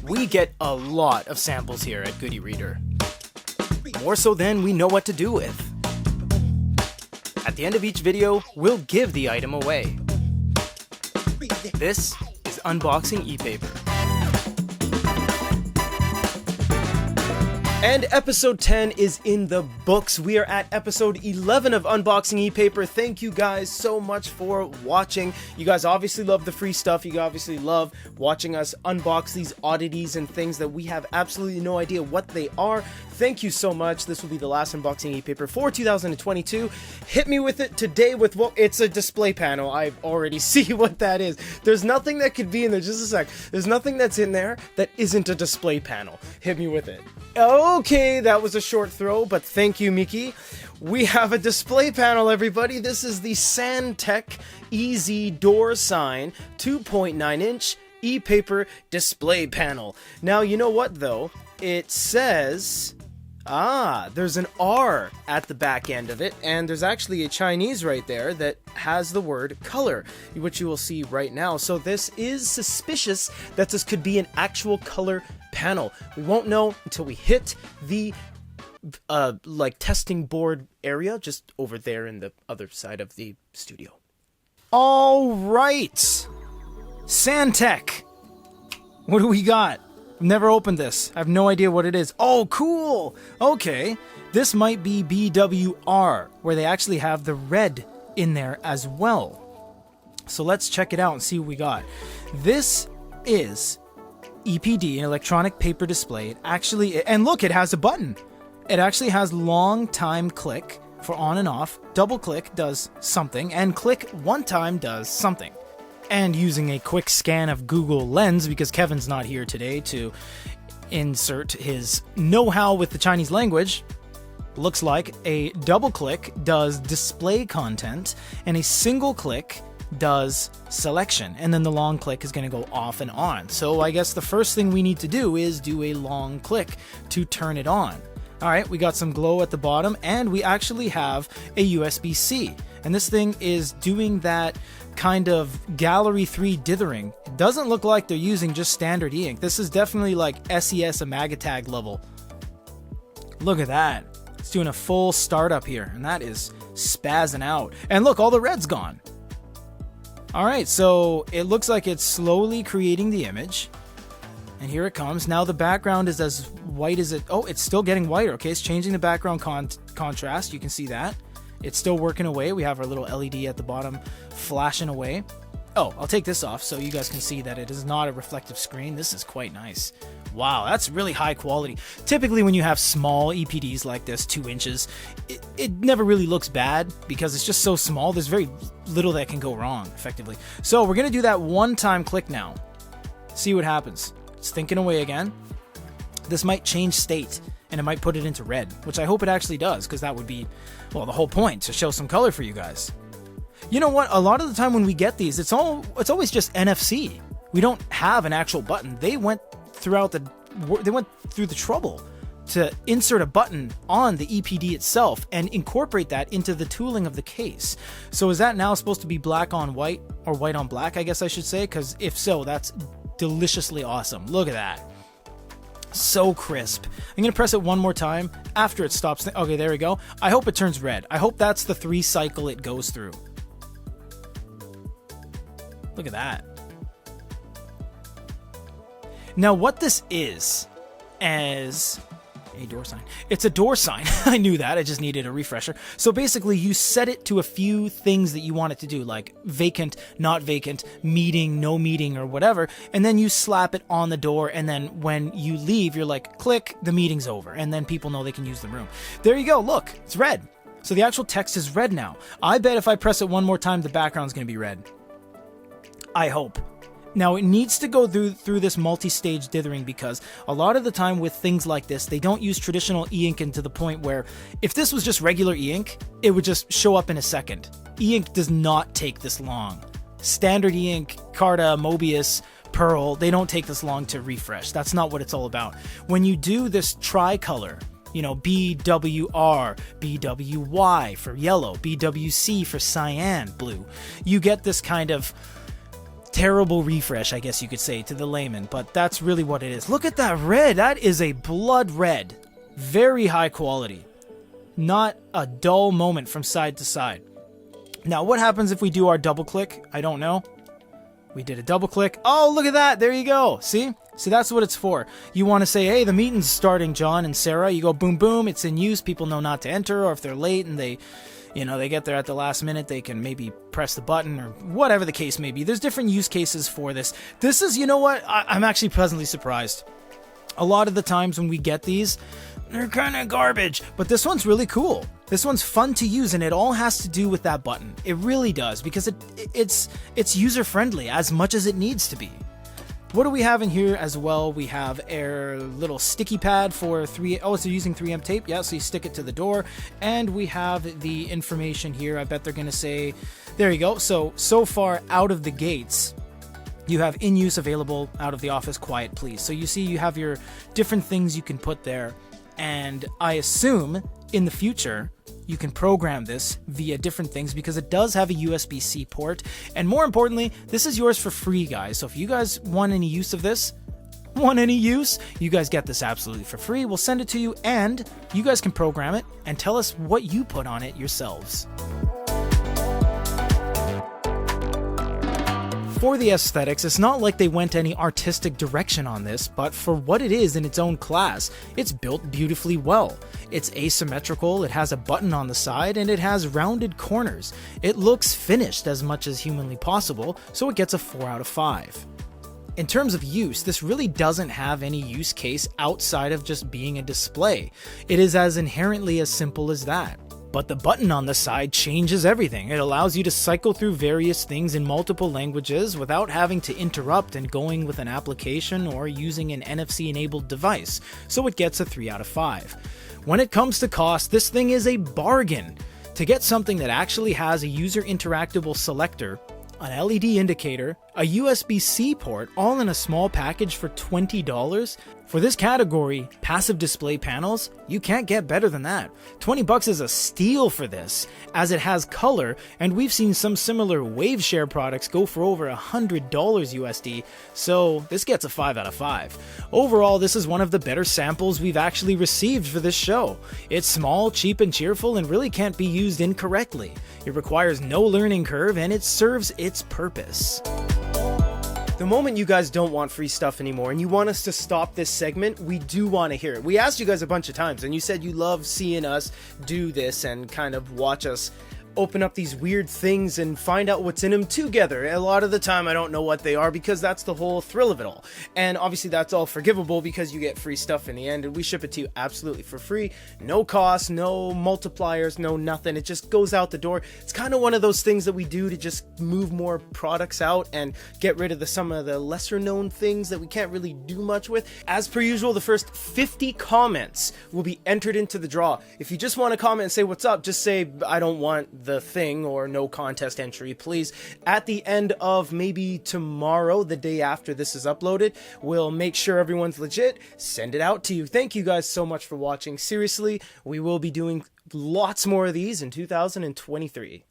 We get a lot of samples here at Good EREADER. More so than we know what to do with. At the end of each video, we'll give the item away. This is Unboxing ePaper. And episode 10 is in the books. We are at episode 11 of Unboxing ePaper. Thank you guys so much for watching. You guys obviously love the free stuff. You obviously love watching us unbox these oddities and things that we have absolutely no idea what they are. Thank you so much. This will be the last Unboxing ePaper for 2022. Hit me with it today with, well, it's a display panel. I already see what that is. There's nothing that could be in there. Just a sec. There's nothing that's in there that isn't a display panel. Hit me with it. Okay, that was a short throw, but thank you, Miki. We have a display panel, everybody. This is the Santek Easy Door Sign 2.9-inch ePaper display panel. Now, you know what, though? It says... there's an R at the back end of it, and there's actually a Chinese right there that has the word color, which you will see right now. So this is suspicious that this could be an actual color panel. We won't know until we hit the testing board area just over there in the other side of the studio. All right, Santek, what do we got? I've never opened this. I have no idea what it is. Oh, cool. Okay, this might be BWR, where they actually have the red in there as well. So let's check it out and see what we got. This is EPD, an electronic paper display. It actually, and look, it has a button. It actually has long time click for on and off. Double click does something, and click one time does something. And using a quick scan of Google Lens, because Kevin's not here today to insert his know-how with the Chinese language, looks like a double click does display content, and a single click does selection, and then the long click is going to go off and on. So I guess the first thing we need to do is do a long click to turn it on. Alright, we got some glow at the bottom, and we actually have a USB-C. And this thing is doing that kind of Gallery 3 dithering. It doesn't look like they're using just standard e-ink. This is definitely like SES Amagatag level. Look at that. It's doing a full startup here, and that is spazzing out. And look, all the red's gone. Alright, so it looks like it's slowly creating the image. And here it comes. Now the background is as white as it... Oh, it's still getting whiter. Okay, it's changing the background contrast. You can see that. It's still working away. We have our little LED at the bottom flashing away. Oh, I'll take this off so you guys can see that it is not a reflective screen. This is quite nice. Wow, that's really high quality. Typically when you have small EPDs like this, 2 inches, it never really looks bad because it's just so small. There's very little that can go wrong, effectively. So we're going to do that one-time click now. See what happens. It's thinking away again. This might change state, and it might put it into red, which I hope it actually does, because that would be, well, the whole point, to show some color for you guys. You know what? A lot of the time when we get these, it's always just NFC. We don't have an actual button. They went through the trouble to insert a button on the EPD itself and incorporate that into the tooling of the case. So is that now supposed to be black on white, or white on black, I guess I should say? Because if so, that's deliciously awesome. Look at that. So crisp. I'm gonna press it one more time after it stops. Okay, there we go. I hope it turns red. I hope that's the 3 cycle it goes through. Look at that. Now what this is a door sign. It's a door sign. I knew that. I just needed a refresher. So basically you set it to a few things that you want it to do, like vacant, not vacant, meeting, no meeting, or whatever. And then you slap it on the door. And then when you leave, you're like, click, the meeting's over. And then people know they can use the room. There you go. Look, it's red. So the actual text is red now. I bet if I press it one more time, the background's going to be red. I hope. Now, it needs to go through this multi-stage dithering, because a lot of the time with things like this, they don't use traditional e-ink to the point where if this was just regular e-ink, it would just show up in a second. E-ink does not take this long. Standard e-ink, Carta, Mobius, Pearl, they don't take this long to refresh. That's not what it's all about. When you do this tricolor, you know, BWR, BWY for yellow, BWC for cyan blue, you get this kind of terrible refresh, I guess you could say, to the layman, but that's really what it is. Look at that red. That is a blood red. Very high quality. Not a dull moment from side to side. Now, what happens if we do our double click? I don't know. We did a double click. Oh, look at that. There you go. See? See, that's what it's for. You want to say, hey, the meeting's starting, John and Sarah. You go boom, boom. It's in use. People know not to enter, or if they're late and they get there at the last minute, they can maybe press the button or whatever the case may be. There's different use cases for this. This is, you know what? I'm actually pleasantly surprised. A lot of the times when we get these, they're kind of garbage, but this one's really cool. This one's fun to use, and it all has to do with that button. It really does, because it's user-friendly as much as it needs to be. What do we have in here as well? We have a little sticky pad for so you're using 3M tape. Yeah, so you stick it to the door. And we have the information here. I bet they're going to say, there you go. So far out of the gates, you have in use, available, out of the office, quiet, please. So you see you have your different things you can put there. And I assume in the future, you can program this via different things, because it does have a USB-C port. And more importantly, this is yours for free, guys. So if you guys want any use of this, you guys get this absolutely for free. We'll send it to you, and you guys can program it and tell us what you put on it yourselves. For the aesthetics, it's not like they went any artistic direction on this, but for what it is in its own class, it's built beautifully well. It's asymmetrical, it has a button on the side, and it has rounded corners. It looks finished as much as humanly possible, so it gets a 4 out of 5. In terms of use, this really doesn't have any use case outside of just being a display. It is as inherently as simple as that. But the button on the side changes everything. It allows you to cycle through various things in multiple languages without having to interrupt and going with an application or using an NFC-enabled device, so it gets a 3 out of 5. When it comes to cost, this thing is a bargain. To get something that actually has a user interactable selector, an LED indicator, a USB-C port, all in a small package for $20, for this category, passive display panels, you can't get better than that. $20 is a steal for this, as it has color, and we've seen some similar WaveShare products go for over $100 USD, so this gets a 5 out of 5. Overall, this is one of the better samples we've actually received for this show. It's small, cheap, and cheerful, and really can't be used incorrectly. It requires no learning curve, and it serves its purpose. The moment you guys don't want free stuff anymore and you want us to stop this segment, we do want to hear it. We asked you guys a bunch of times, and you said you love seeing us do this and kind of watch us open up these weird things and find out what's in them together. A lot of the time I don't know what they are, because that's the whole thrill of it all. And obviously that's all forgivable because you get free stuff in the end, and we ship it to you absolutely for free. No cost, no multipliers, no nothing. It just goes out the door. It's kind of one of those things that we do to just move more products out and get rid of some of the lesser known things that we can't really do much with. As per usual, the first 50 comments will be entered into the draw. If you just want to comment and say what's up, just say I don't want the thing or no contest entry, please. At the end of maybe tomorrow, the day after this is uploaded, we'll make sure everyone's legit, send it out to you. Thank you guys so much for watching. Seriously, we will be doing lots more of these in 2023.